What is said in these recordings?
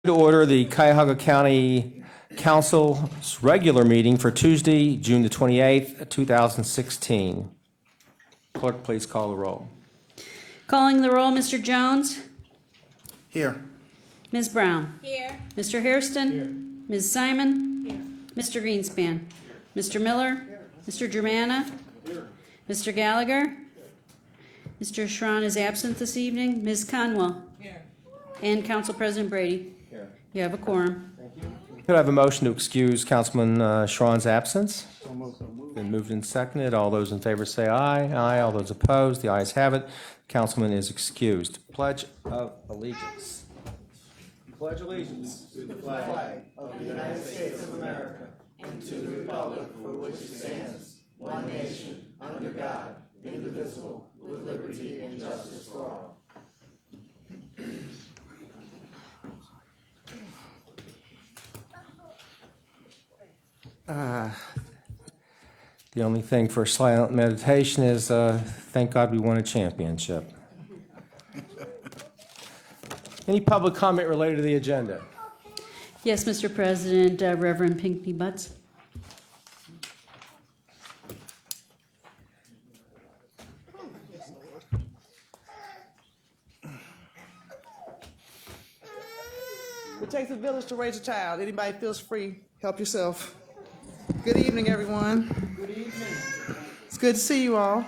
To order the Cuyahoga County Council's regular meeting for Tuesday, June the 28th, 2016. Clerk, please call the roll. Calling the roll, Mr. Jones. Here. Ms. Brown. Here. Mr. Hairston. Here. Ms. Simon. Here. Mr. Greenspan. Mr. Miller. Mr. Germana. Mr. Gallagher. Mr. Schron is absent this evening. Ms. Conwell. Here. And Council President Brady. Here. You have a quorum. Could I have a motion to excuse Councilman Schron's absence? Been moved and seconded. All those in favor say aye. Aye. All those opposed, the ayes have it. Councilman is excused. Pledge of allegiance. Pledge allegiance. The only thing for silent meditation is thank God we won a championship. Any public comment related to the agenda? Yes, Mr. President, Reverend Pinckney Butts. It takes a village to raise a child. Anybody feels free, help yourself. Good evening, everyone. Good evening. It's good to see you all.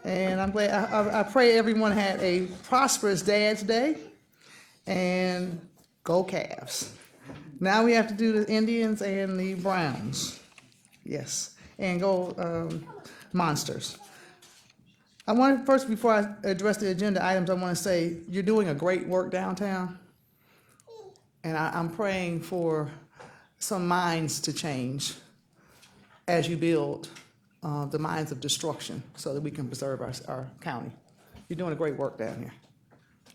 And I'm glad, I pray everyone had a prosperous Dad's Day. And go Cavs. Now we have to do the Indians and the Browns. Yes. And go Monsters. I want to, first, before I address the agenda items, I want to say you're doing a great work downtown. And I'm praying for some minds to change as you build the minds of destruction so that we can preserve our county. You're doing a great work down here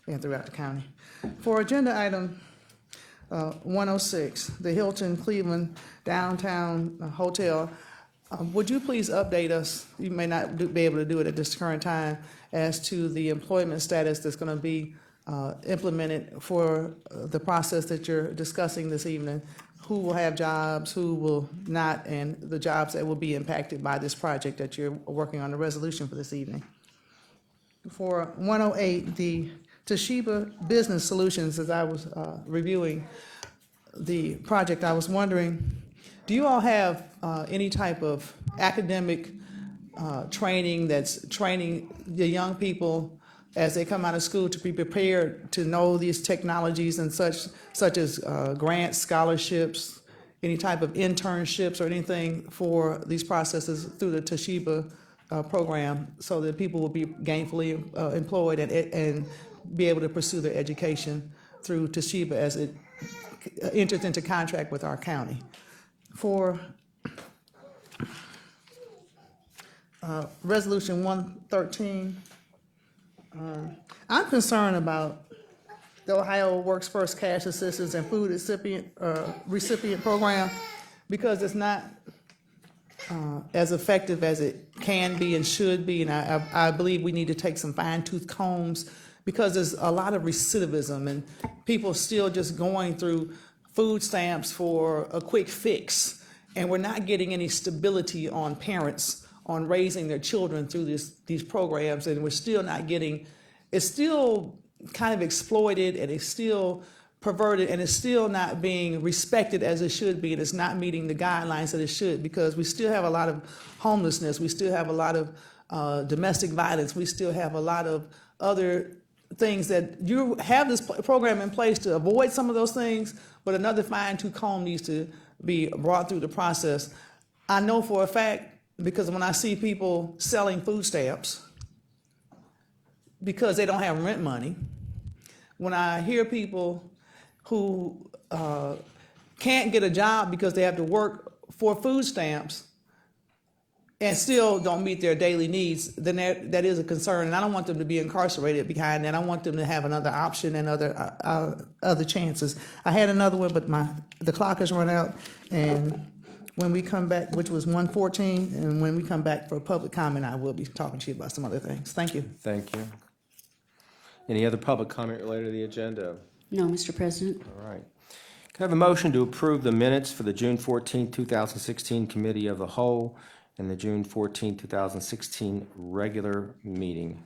and throughout the county. For agenda item 106, the Hilton Cleveland Downtown Hotel, would you please update us, you may not be able to do it at this current time, as to the employment status that's going to be implemented for the process that you're discussing this evening? Who will have jobs, who will not, and the jobs that will be impacted by this project that you're working on the resolution for this evening. For 108, the Toshiba Business Solutions, as I was reviewing the project, I was wondering, do you all have any type of academic training that's training the young people as they come out of school to be prepared to know these technologies and such as grants, scholarships, any type of internships or anything for these processes through the Toshiba program, so that people will be gainfully employed and be able to pursue their education through Toshiba as it enters into contract with our county. For Resolution 113, I'm concerned about the Ohio Works First Cash Assistance and Food Recipient Program, because it's not as effective as it can be and should be, and I believe we need to take some fine-tooth combs, because there's a lot of recidivism and people still just going through food stamps for a quick fix, and we're not getting any stability on parents on raising their children through these programs, and we're still not getting, it's still kind of exploited, and it's still perverted, and it's still not being respected as it should be, and it's not meeting the guidelines that it should, because we still have a lot of homelessness, we still have a lot of domestic violence, we still have a lot of other things that you have this program in place to avoid some of those things, but another fine-tooth comb needs to be brought through the process. I know for a fact, because when I see people selling food stamps because they don't have rent money, when I hear people who can't get a job because they have to work for food stamps and still don't meet their daily needs, then that is a concern. And I don't want them to be incarcerated behind that. I want them to have another option and other chances. I had another one, but the clock has run out. And when we come back, which was 114, and when we come back for public comment, I will be talking to you about some other things. Thank you. Thank you. Any other public comment related to the agenda? No, Mr. President. All right. Can I have a motion to approve the minutes for the June 14, 2016 Committee of the Whole and the June 14, 2016 regular meeting?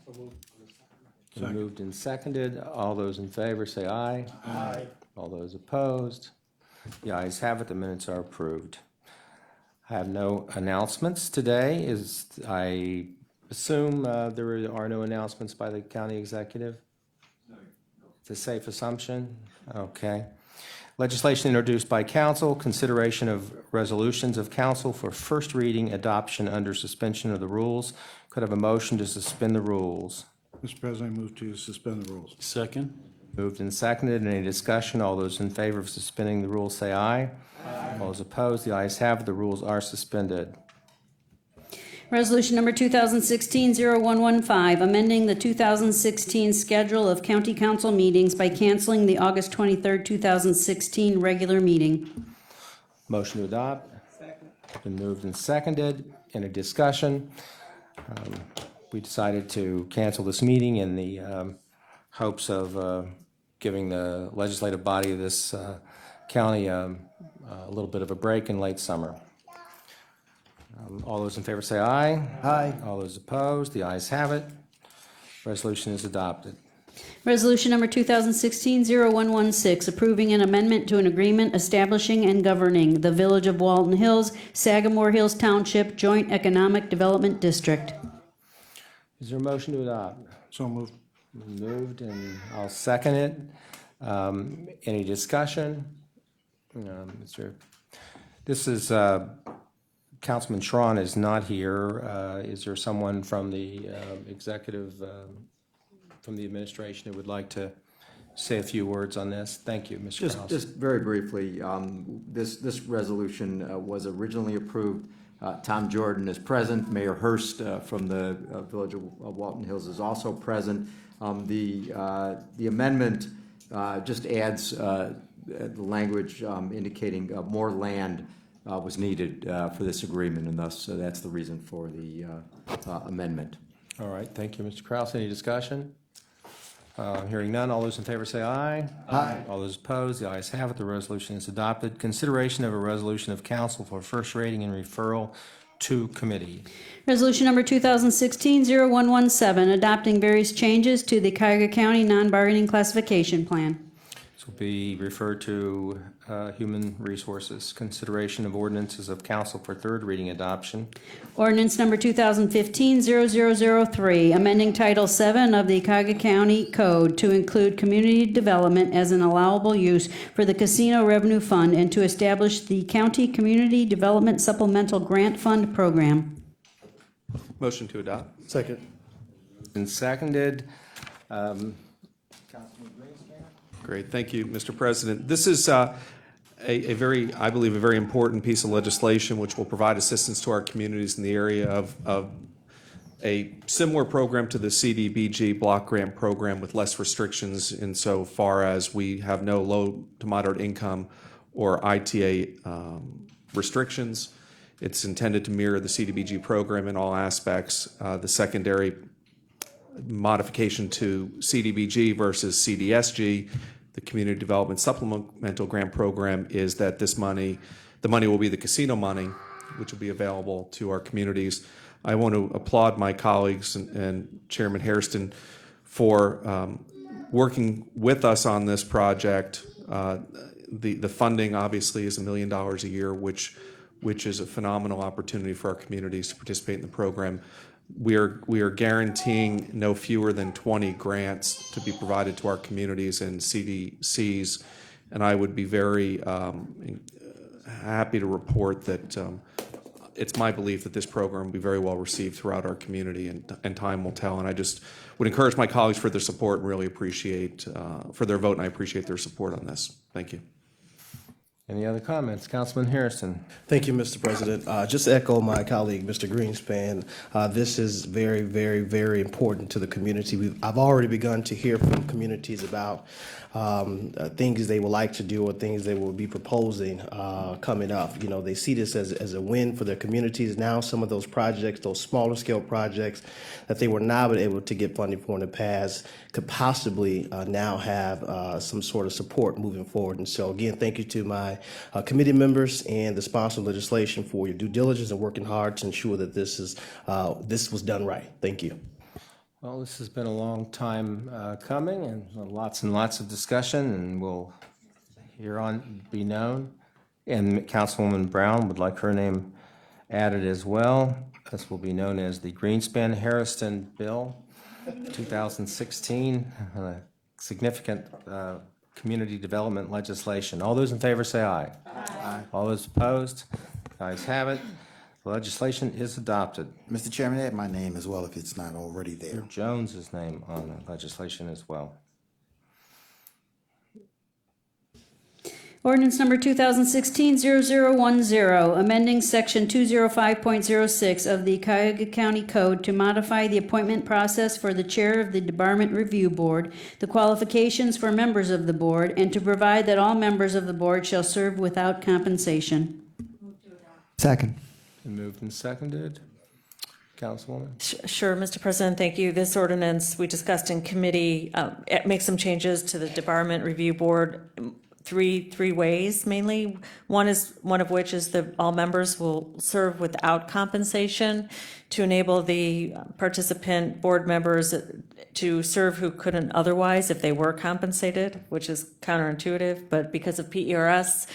Been moved and seconded. All those in favor say aye. Aye. All those opposed? The ayes have it. The minutes are approved. I have no announcements today. I assume there are no announcements by the county executive? It's a safe assumption? Okay. Legislation introduced by council, consideration of resolutions of council for first reading, adoption under suspension of the rules. Could I have a motion to suspend the rules? Mr. President, I move to suspend the rules. Second. Moved and seconded. Any discussion? All those in favor of suspending the rules say aye. Aye. All those opposed? The ayes have it. The rules are suspended. Resolution number 2016-0115, amending the 2016 schedule of county council meetings by canceling the August 23, 2016 regular meeting. Motion to adopt. Second. Been moved and seconded. Any discussion? We decided to cancel this meeting in the hopes of giving the legislative body of this county a little bit of a break in late summer. All those in favor say aye. Aye. All those opposed, the ayes have it. Resolution is adopted. Resolution number 2016-0116, approving an amendment to an agreement establishing and governing the Village of Walton Hills, Sagamore Hills Township Joint Economic Development District. Is there a motion to adopt? So moved. Moved, and I'll second it. Any discussion? This is, Councilman Schron is not here. Is there someone from the executive, from the administration who would like to say a few words on this? Thank you, Mr. Krause. Just very briefly, this resolution was originally approved. Tom Jordan is present. Mayor Hurst from the Village of Walton Hills is also present. The amendment just adds the language indicating more land was needed for this agreement, and thus that's the reason for the amendment. All right, thank you, Mr. Kraus. Any discussion? Hearing none, all those in favor say aye. Aye. All those opposed, the ayes have it. The resolution is adopted. Consideration of a resolution of council for first reading and referral to committee. Resolution number 2016-0117, adopting various changes to the Cuyahoga County non-bargaining classification plan. This will be referred to Human Resources. Consideration of ordinances of council for third reading adoption. Ordinance number 2015-0003, amending Title VII of the Cuyahoga County Code to include community development as an allowable use for the Casino Revenue Fund and to establish the County Community Development Supplemental Grant Fund Program. Motion to adopt. Second. Been seconded. Great, thank you, Mr. President. This is I believe, a very important piece of legislation which will provide assistance to our communities in the area of a similar program to the CDBG block grant program with less restrictions insofar as we have no low to moderate income or ITA restrictions. It's intended to mirror the CDBG program in all aspects. The secondary modification to CDBG versus CDSG, the Community Development Supplemental Grant Program, is that the money will be the casino money, which will be available to our communities. I want to applaud my colleagues and Chairman Hairston for working with us on this project. The funding obviously is $1 million a year, which is a phenomenal opportunity for our communities to participate in the program. We are guaranteeing no fewer than 20 grants to be provided to our communities and CDCs, and I would be very happy to report that it's my belief that this program will be very well received throughout our community, and time will tell. And I just would encourage my colleagues for their support and really appreciate for their vote, and I appreciate their support on this. Thank you. Any other comments? Councilman Harrison. Thank you, Mr. President. Just to echo my colleague, Mr. Greenspan, this is very, very, very important to the community. I've already begun to hear from communities about things they would like to do or things they will be proposing coming up. You know, they see this as a win for their communities. Now, some of those projects, those smaller scale projects that they were not able to get funding for in the past, could possibly now have some sort of support moving forward. And so, again, thank you to my committee members and the sponsor of legislation for your due diligence and working hard to ensure that this was done right. Thank you. Well, this has been a long time coming and lots of discussion, and will hereon be known. And Councilwoman Brown would like her name added as well. This will be known as the Greenspan-Harrison Bill 2016, significant community development legislation. All those in favor say aye. Aye. All those opposed? The ayes have it. The legislation is adopted. Mr. Chairman, add my name as well if it's not already there. Jones's name on the legislation as well. Ordinance number 2016-0010, amending section 205.06 of the Cuyahoga County Code to modify the appointment process for the chair of the Debarment Review Board, the qualifications for members of the board, and to provide that all members of the board shall serve without compensation. Second. Been moved and seconded. Councilwoman? Sure, Mr. President, thank you. This ordinance we discussed in committee, it makes some changes to the Debarment Review Board three ways mainly. One of which is that all members will serve without compensation to enable the participant board members to serve who couldn't otherwise if they were compensated, which is counterintuitive, but because of PERS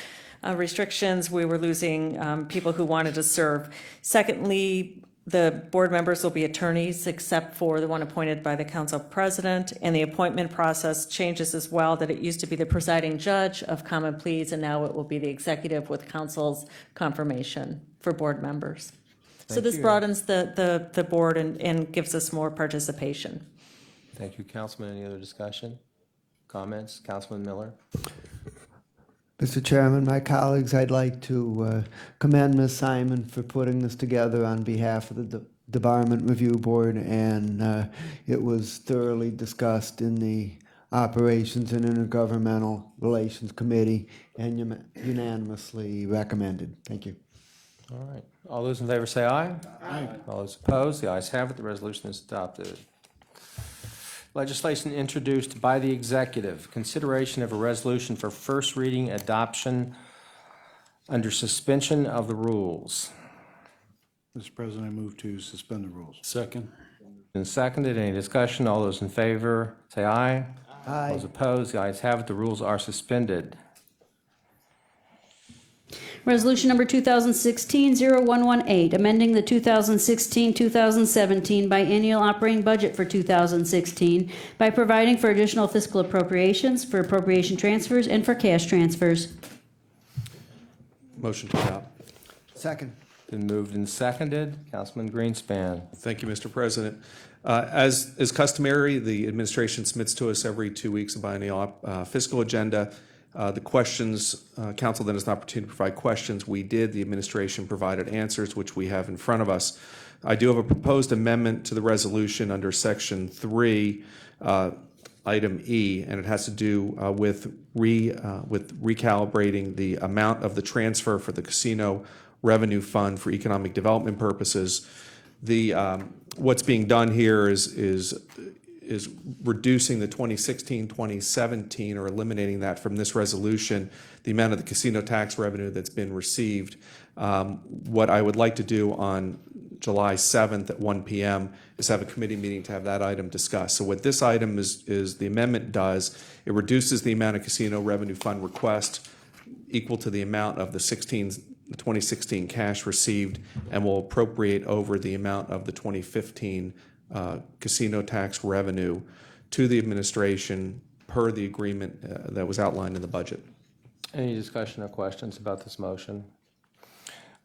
restrictions, we were losing people who wanted to serve. Secondly, the board members will be attorneys except for the one appointed by the council president, and the appointment process changes as well, that it used to be the presiding judge of common pleas, and now it will be the executive with council's confirmation for board members. So this broadens the board and gives us more participation. Thank you, Councilman. Any other discussion? Comments? Councilman Miller? Mr. Chairman, my colleagues, I'd like to commend Ms. Simon for putting this together on behalf of the Debarment Review Board, and it was thoroughly discussed in the Operations and Intergovernmental Relations Committee and unanimously recommended. Thank you. All right. All those in favor say aye. Aye. All those opposed? The ayes have it. The resolution is adopted. Legislation introduced by the executive. Consideration of a resolution for first reading adoption under suspension of the rules. Mr. President, I move to suspend the rules. Second. Been seconded. Any discussion? All those in favor say aye. Aye. Those opposed? The ayes have it. The rules are suspended. Resolution number 2016-0118, amending the 2016-2017 biennial operating budget for 2016 by providing for additional fiscal appropriations, for appropriation transfers, and for cash transfers. Motion to adopt. Second. Been moved and seconded. Councilman Greenspan. Thank you, Mr. President. As is customary, the administration submits to us every 2 weeks a biennial fiscal agenda. The questions, council then has an opportunity to provide questions. We did. The administration provided answers, which we have in front of us. I do have a proposed amendment to the resolution under Section 3, Item E, and it has to do with recalibrating the amount of the transfer for the Casino Revenue Fund for economic development purposes. What's being done here is reducing the 2016-2017, or eliminating that from this resolution, the amount of the casino tax revenue that's been received. What I would like to do on July 7th at 1 p.m. is have a committee meeting to have that item discussed. So what this item is the amendment does, it reduces the amount of casino revenue fund request equal to the amount of the 2016 cash received, and will appropriate over the amount of the 2015 casino tax revenue to the administration per the agreement that was outlined in the budget. Any discussion or questions about this motion?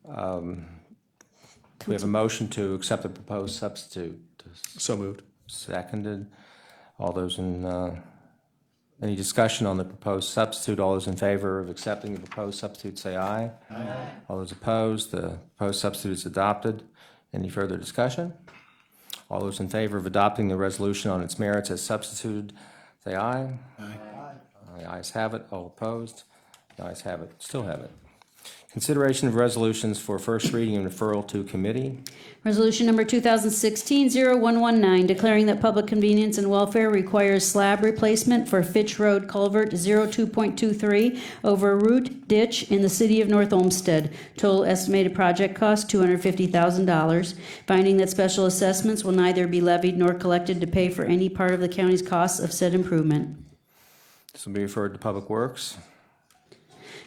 We have a motion to accept the proposed substitute. So moved. Seconded. All those in Any discussion on the proposed substitute? All those in favor of accepting the proposed substitute, say aye. Aye. All those opposed, the proposed substitute is adopted. Any further discussion? All those in favor of adopting the resolution on its merits as substituted, say aye. Aye. The ayes have it. All opposed? The ayes have it. Still have it. Consideration of resolutions for first reading and referral to committee. Resolution number 2016-0119, declaring that public convenience and welfare requires slab replacement for Fitch Road Culvert 02.23 over a root ditch in the city of North Olmsted. Total estimated project cost $250,000. Finding that special assessments will neither be levied nor collected to pay for any part of the county's costs of said improvement. This will be referred to Public Works.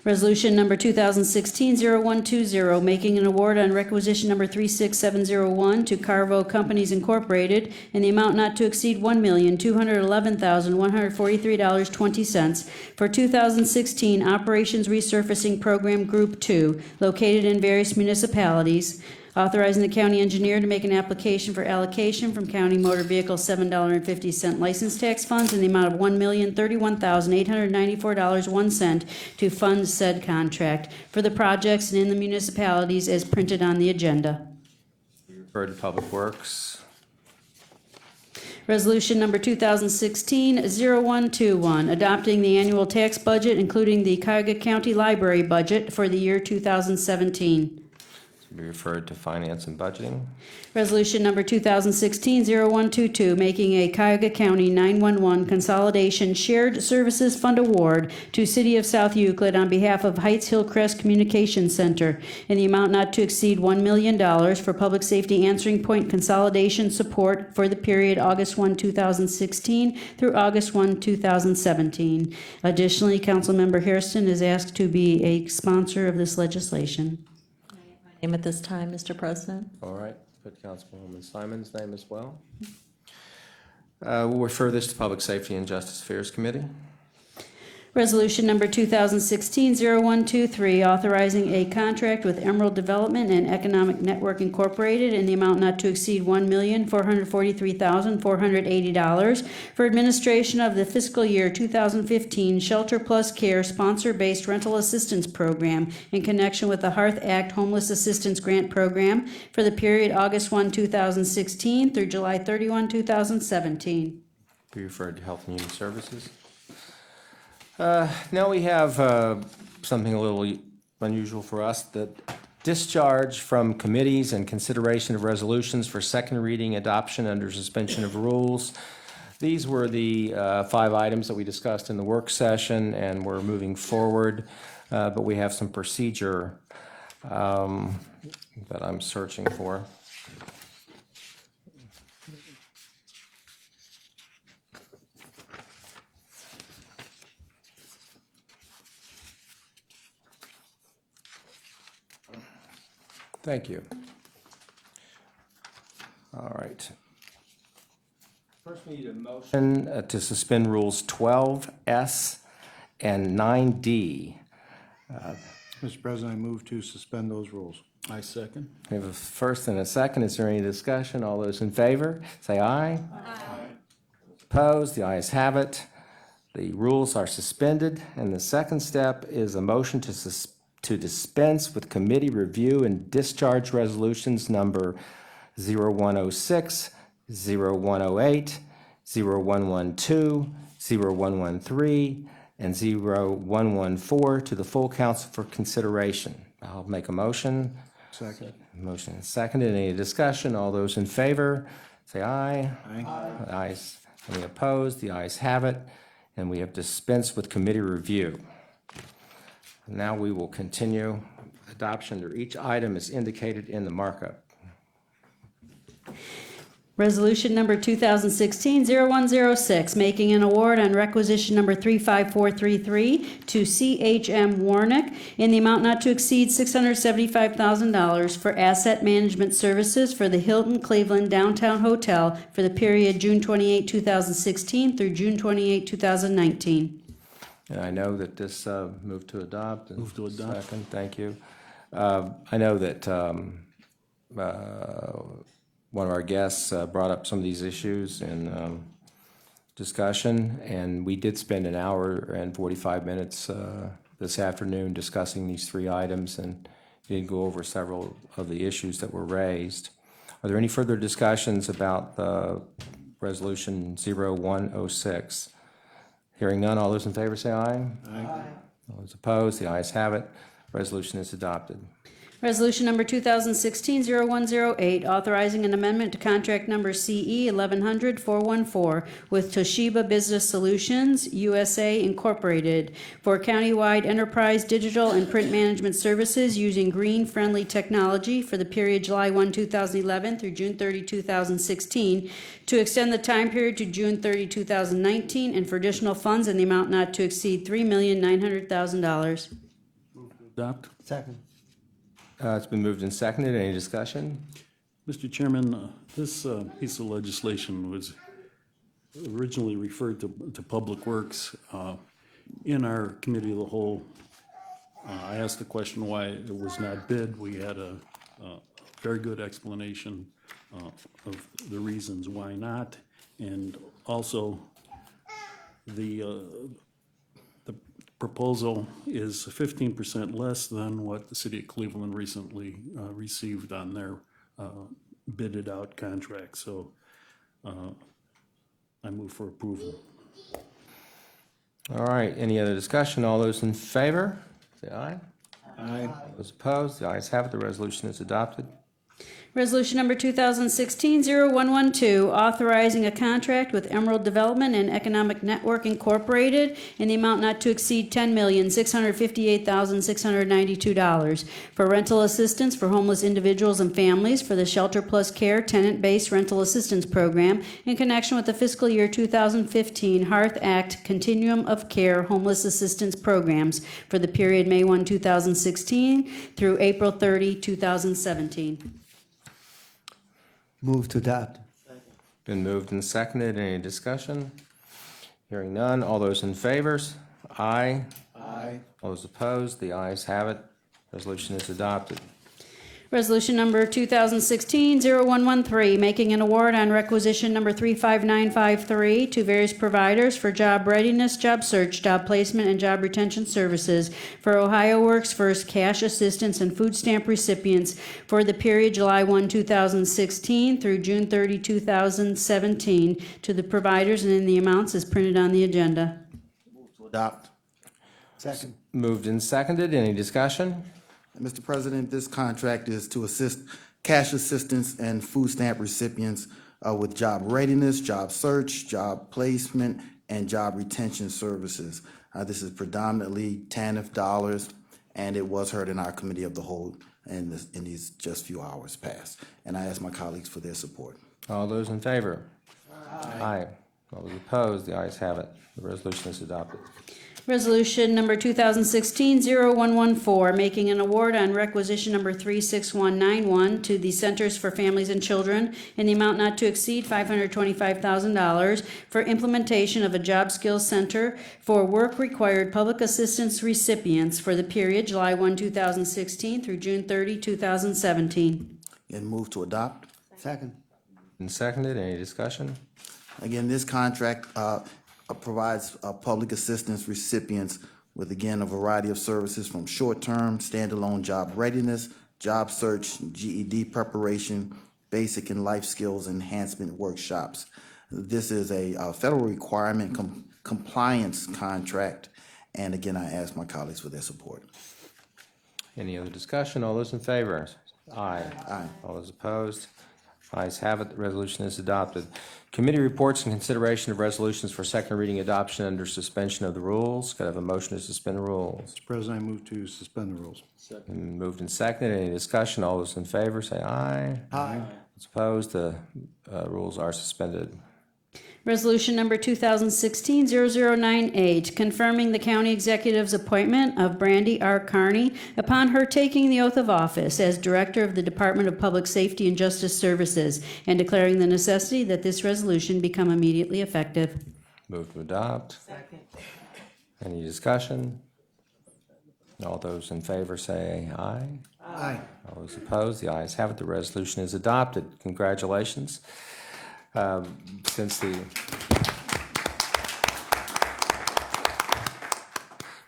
Resolution number 2016-0120, making an award on requisition number 36701 to Carvo Companies Incorporated in the amount not to exceed $1,211,143.20 for 2016 Operations Resurfacing Program Group 2, located in various municipalities, authorizing the county engineer to make an application for allocation from county motor vehicle $7.50 license tax funds in the amount of $1,031,894.01 to fund said contract for the projects and in the municipalities as printed on the agenda. Referred to Public Works. Resolution number 2016-0121, adopting the annual tax budget, including the Cuyahoga County Library budget for the year 2017. This will be referred to Finance and Budgeting. Resolution number 2016-0122, making a Cuyahoga County 911 Consolidation Shared Services Fund Award to City of South Euclid on behalf of Heights Hillcrest Communications Center in the amount not to exceed $1 million for public safety answering point consolidation support for the period August 1, 2016 through August 1, 2017. Additionally, Councilmember Hairston is asked to be a sponsor of this legislation. Name at this time, Mr. President. All right, put Councilwoman Simon's name as well. We'll refer this to Public Safety and Justice Affairs Committee. Resolution number 2016-0123, authorizing a contract with Emerald Development and Economic Network Incorporated in the amount not to exceed $1,443,480 for administration of the fiscal year 2015 Shelter Plus Care sponsor-based rental assistance program in connection with the Hearth Act Homeless Assistance Grant Program for the period August 1, 2016 through July 31, 2017. Be referred to Health and Human Services. Now we have something a little unusual for us, the discharge from committees and consideration of resolutions for second reading adoption under suspension of rules. These were the 5 items that we discussed in the work session, and we're moving forward, but we have some procedure that I'm searching for. Thank you. All right. First, we need a motion to suspend Rules 12S and 9D. Mr. President, I move to suspend those rules. I second. We have a first and a second. Is there any discussion? All those in favor, say aye. Aye. Opposed? The ayes have it. The rules are suspended. And the second step is a motion to dispense with committee review and discharge resolutions number 0106, 0108, 0112, 0113, and 0114 to the full council for consideration. I'll make a motion. Second. Motion is seconded. Any discussion? All those in favor, say aye. Aye. Ayes. Any opposed? The ayes have it. And we have dispensed with committee review. Now we will continue adoption under each item as indicated in the markup. Resolution number 2016-0106, making an award on requisition number 35433 to CHM Warnick in the amount not to exceed $675,000 for asset management services for the Hilton Cleveland Downtown Hotel for the period June 28, 2016 through June 28, 2019. And I know that this move to adopt. Move to adopt. Second, thank you. I know that one of our guests brought up some of these issues, and discussion, and we did spend an hour and 45 minutes this afternoon discussing these three items and did go over several of the issues that were raised. Are there any further discussions about the Resolution 0106? Hearing none, all those in favor say aye. Aye. All those opposed, the ayes have it. Resolution is adopted. Resolution number 2016-0108, authorizing an amendment to contract number CE 1100-414 with Toshiba Business Solutions USA Incorporated for countywide enterprise digital and print management services using green-friendly technology for the period July 1, 2011 through June 30, 2016, to extend the time period to June 30, 2019, and for additional funds in the amount not to exceed $3,900,000. Adopt. Second. It's been moved and seconded. Any discussion? Mr. Chairman, this piece of legislation was originally referred to Public Works. In our committee of the whole, I asked the question why it was not bid. We had a very good explanation of the reasons why not. And also, the proposal is 15% less than what the city of Cleveland recently received on their bidded out contract. So I move for approval. All right, any other discussion? All those in favor, say aye. Aye. Those opposed, the ayes have it. The resolution is adopted. Resolution number 2016-0112, authorizing a contract with Emerald Development and Economic Network Incorporated in the amount not to exceed $10,658,692 for rental assistance for homeless individuals and families for the Shelter Plus Care tenant-based rental assistance program in connection with the fiscal year 2015 Hearth Act Continuum of Care Homeless Assistance Programs for the period May 1, 2016 through April 30, 2017. Move to adopt. Been moved and seconded. Any discussion? Hearing none. All those in favor? Aye. Aye. All those opposed? The ayes have it. Resolution is adopted. Resolution number 2016-0113, making an award on requisition number 35953 to various providers for job readiness, job search, job placement, and job retention services for Ohio Works First cash assistance and food stamp recipients for the period July 1, 2016 through June 30, 2017 to the providers and in the amounts as printed on the agenda. Adopt. Second. Moved and seconded. Any discussion? Mr. President, this contract is to assist cash assistance and food stamp recipients with job readiness, job search, job placement, and job retention services. This is predominantly TANF dollars, and it was heard in our committee of the whole in these just few hours past. And I ask my colleagues for their support. All those in favor? Aye. All those opposed? The ayes have it. The resolution is adopted. Resolution number 2016-0114, making an award on requisition number 36191 to the Centers for Families and Children in the amount not to exceed $525,000 for implementation of a job skills center for work-required public assistance recipients for the period July 1, 2016 through June 30, 2017. And move to adopt. Second. And seconded. Any discussion? Again, this contract provides public assistance recipients with, again, a variety of services from short-term, standalone job readiness, job search, GED preparation, basic and life skills enhancement workshops. This is a federal requirement compliance contract, and again, I ask my colleagues for their support. Any other discussion? All those in favor? Aye. Aye. All those opposed? Ayes have it. The resolution is adopted. Committee reports and consideration of resolutions for second reading adoption under suspension of the rules. Could I have a motion to suspend the rules? Mr. President, I move to suspend the rules. Been moved and seconded. Any discussion? All those in favor say aye. Aye. Those opposed? The rules are suspended. Resolution number 2016-0098, confirming the county executive's appointment of Brandy R. Carney upon her taking the oath of office as Director of the Department of Public Safety and Justice Services, and declaring the necessity that this resolution become immediately effective. Move to adopt. Second. Any discussion? All those in favor say aye. Aye. All those opposed? The ayes have it. The resolution is adopted. Congratulations. Since the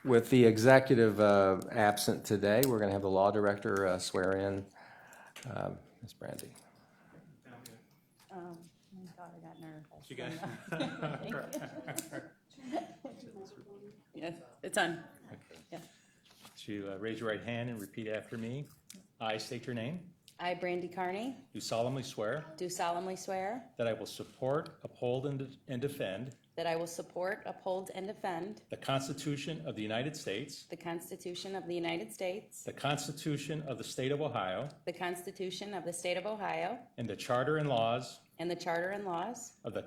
With the executive absent today, we're going to have the law director swear in Ms. Brandy. Yes, it's on. To raise your right hand and repeat after me. I state your name. I, Brandy Carney, Do solemnly swear do solemnly swear that I will support, uphold, and defend that I will support, uphold, and defend the Constitution of the United States, the Constitution of the United States, the Constitution of the State of Ohio, the Constitution of the State of Ohio, and the Charter and laws and the Charter and laws of the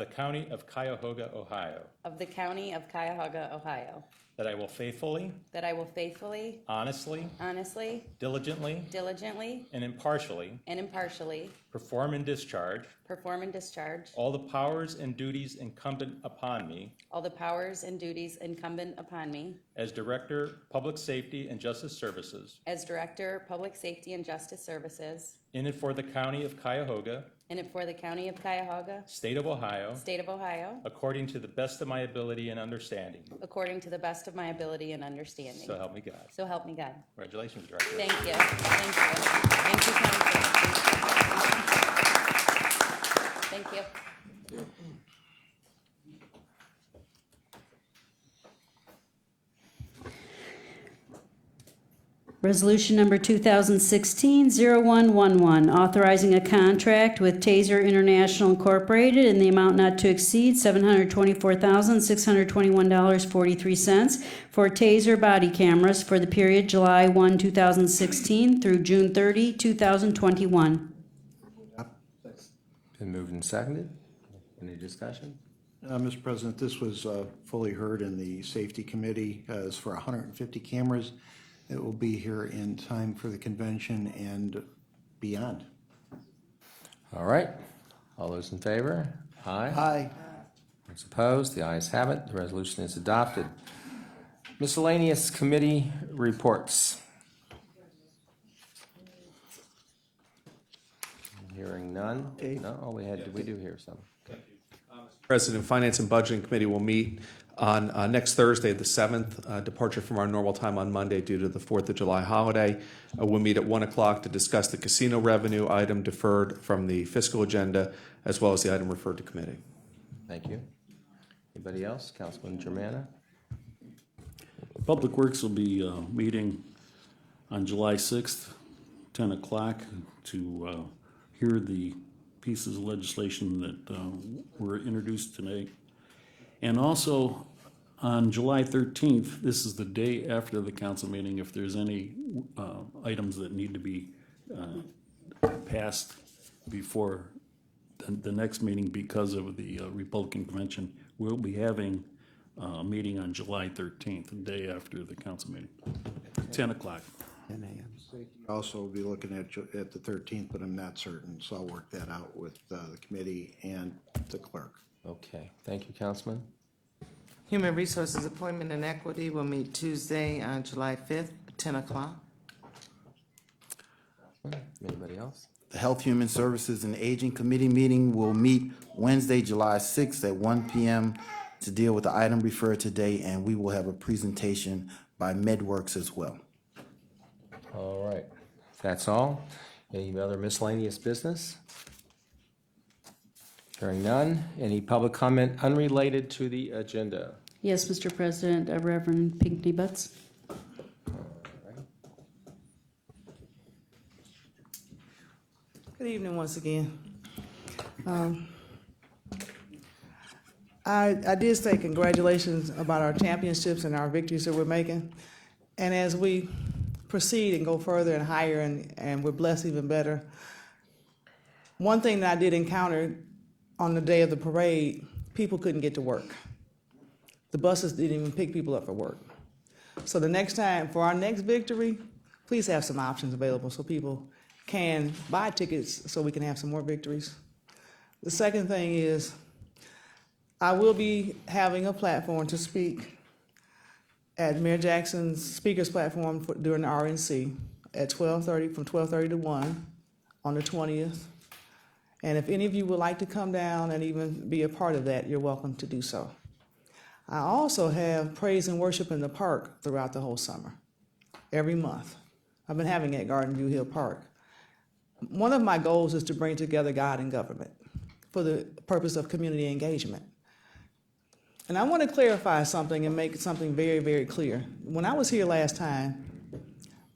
County of Cuyahoga, Ohio. of the County of Cuyahoga, Ohio, That I will faithfully, that I will faithfully, honestly, honestly, diligently, diligently, and impartially and impartially perform and discharge perform and discharge all the powers and duties incumbent upon me all the powers and duties incumbent upon me as Director, Public Safety and Justice Services as Director, Public Safety and Justice Services in and for the County of Cuyahoga, in and for the County of Cuyahoga, State of Ohio, State of Ohio, according to the best of my ability and understanding. according to the best of my ability and understanding. So help me God. So help me God. Congratulations, Director. Thank you. Thank you. Thank you, Council. Thank you. Resolution number 2016-0111, authorizing a contract with Taser International Incorporated in the amount not to exceed $724,621.43 for Taser body cameras for the period July 1, 2016 through June 30, 2021. Been moved and seconded. Any discussion? Mr. President, this was fully heard in the Safety Committee. It's for 150 cameras. It will be here in time for the convention and beyond. All right. All those in favor? Aye. Aye. Those opposed? The ayes have it. The resolution is adopted. Miscellaneous committee reports. Hearing none. No, oh, we do hear some. President, Finance and Budgeting Committee will meet on next Thursday, the 7th, departure from our normal time on Monday due to the 4th of July holiday. We'll meet at 1 o'clock to discuss the casino revenue item deferred from the fiscal agenda, as well as the item referred to committee. Thank you. Anybody else? Councilman Germana? Public Works will be meeting on July 6th, 10 o'clock, to hear the pieces of legislation that were introduced tonight. And also, on July 13th, this is the day after the council meeting, if there's any items that need to be passed before the next meeting because of the Republican convention, we'll be having a meeting on July 13th, the day after the council meeting, 10 o'clock. 10 a.m. Also, we'll be looking at the 13th, but I'm not certain, so I'll work that out with the committee and the clerk. Okay. Thank you, Councilman. Human Resources Appointment and Equity will meet Tuesday on July 5th, 10 o'clock. Anybody else? The Health, Human Services, and Aging Committee meeting will meet Wednesday, July 6th at 1 p.m. to deal with the item referred today, and we will have a presentation by MedWorks as well. All right. That's all. Any other miscellaneous business? Hearing none. Any public comment unrelated to the agenda? Yes, Mr. President, Reverend Pinckney Butts. Good evening once again. I did say congratulations about our championships and our victories that we're making. And as we proceed and go further and higher and we're blessed even better, one thing that I did encounter on the day of the parade, people couldn't get to work. The buses didn't even pick people up for work. So the next time, for our next victory, please have some options available so people can buy tickets so we can have some more victories. The second thing is, I will be having a platform to speak at Mayor Jackson's speakers platform during the RNC at 12:30, from 12:30 to 1 on the 20th. And if any of you would like to come down and even be a part of that, you're welcome to do so. I also have praise and worship in the park throughout the whole summer, every month. I've been having it at Garden View Hill Park. One of my goals is to bring together God and government for the purpose of community engagement. And I want to clarify something and make something very, very clear. When I was here last time,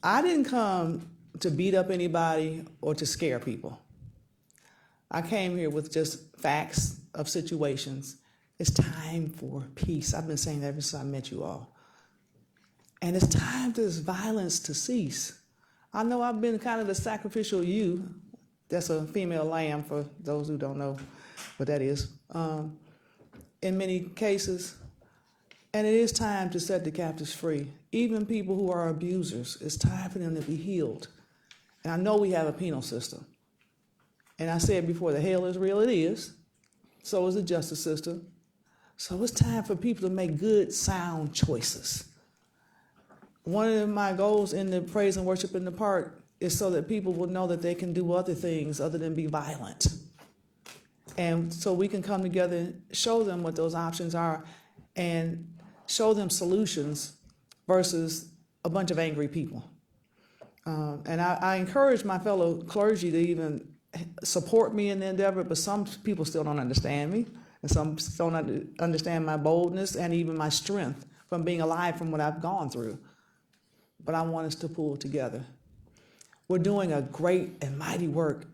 I didn't come to beat up anybody or to scare people. I came here with just facts of situations. It's time for peace. I've been saying that ever since I met you all. And it's time for this violence to cease. I know I've been kind of the sacrificial ewe. That's a female lamb for those who don't know what that is. In many cases, and it is time to set the captives free. Even people who are abusers, it's time for them to be healed. And I know we have a penal system. And I said before, the hell is real, it is. So is the justice system. So it's time for people to make good, sound choices. One of my goals in the praise and worship in the park is so that people will know that they can do other things other than be violent. And so we can come together and show them what those options are and show them solutions versus a bunch of angry people. And I encourage my fellow clergy to even support me in the endeavor, but some people still don't understand me, and some still don't understand my boldness and even my strength from being alive from what I've gone through. But I want us to pull together. We're doing a great and mighty work,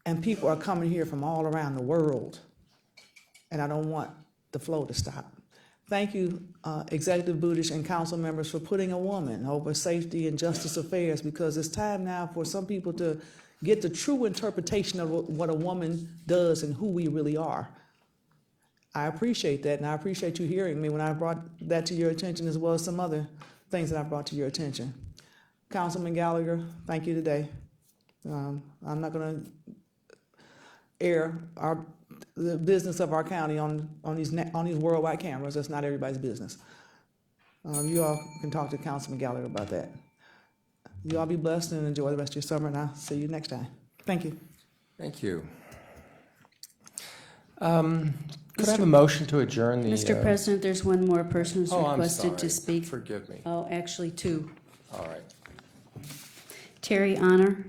and people are coming here from all around the world, and I don't want the flow to stop. Thank you, Executive Budish and council members, for putting a woman over safety and justice affairs, because it's time now for some people to get the true interpretation of what a woman does and who we really are. I appreciate that, and I appreciate you hearing me when I brought that to your attention, as well as some other things that I brought to your attention. Councilman Gallagher, thank you today. I'm not going to air the business of our county on these worldwide cameras. That's not everybody's business. You all can talk to Councilman Gallagher about that. You all be blessed and enjoy the rest of your summer, and I'll see you next time. Thank you. Thank you. Could I have a motion to adjourn the? Mr. President, there's one more person who's Oh, I'm requested to sorry. speak. Forgive me. Oh, actually, two. All right. Terry Honor.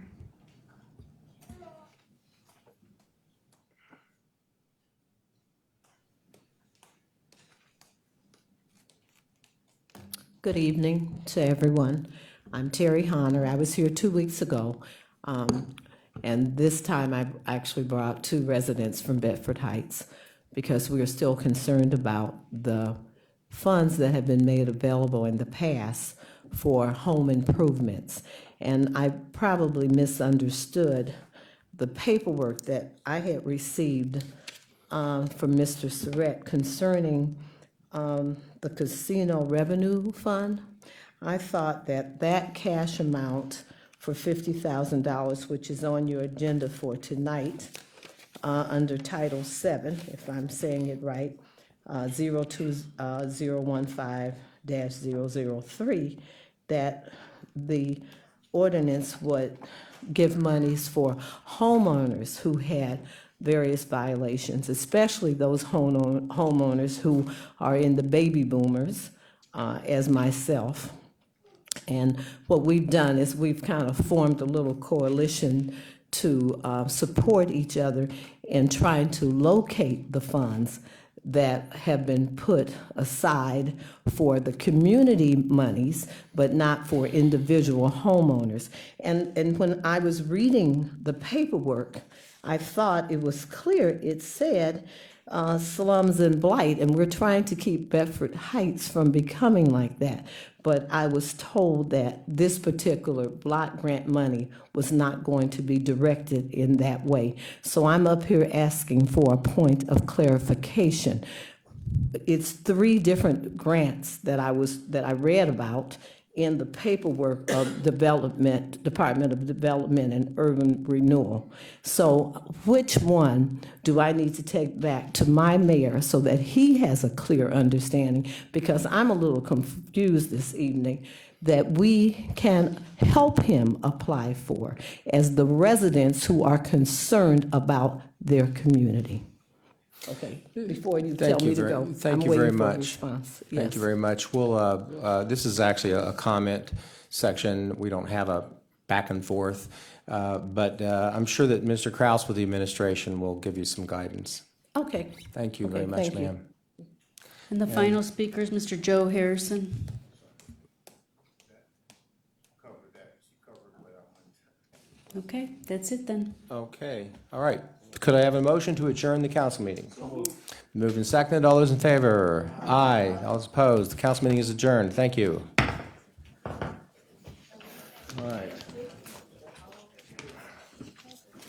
Good evening to everyone. I'm Terry Honor. I was here 2 weeks ago, and this time I actually brought 2 residents from Bedford Heights because we are still concerned about the funds that have been made available in the past for home improvements. And I probably misunderstood the paperwork that I had received from Mr. Surratt concerning the casino revenue fund. I thought that that cash amount for $50,000, which is on your agenda for tonight, under Title VII, if I'm saying it right, 02015-003, that the ordinance would give monies for homeowners who had various violations, especially those homeowners who are in the baby boomers, as myself. And what we've done is we've kind of formed a little coalition to support each other in trying to locate the funds that have been put aside for the community monies, but not for individual homeowners. And when I was reading the paperwork, I thought it was clear. It said slums and blight, and we're trying to keep Bedford Heights from becoming like that. But I was told that this particular block grant money was not going to be directed in that way. So I'm up here asking for a point of clarification. It's 3 different grants that I read about in the paperwork of Department of Development and Urban Renewal. So which one do I need to take back to my mayor so that he has a clear understanding? Because I'm a little confused this evening that we can help him apply for as the residents who are concerned about their community. Okay, before you Thank tell you me to very- go. thank I'm you very waiting for a much. response. Thank you Yes. very much. We'll, this is actually a comment section. We don't have a back and forth, but I'm sure that Mr. Kraus with the administration will give you some guidance. Okay. Thank you very Okay, much, thank you. ma'am. And the final speaker is Mr. Joe Harrison. Okay, that's it then. Okay, all right. Could I have a motion to adjourn the council meeting? Moved and seconded. All those in favor? Aye. All those opposed? The council meeting is adjourned. Thank you. All right.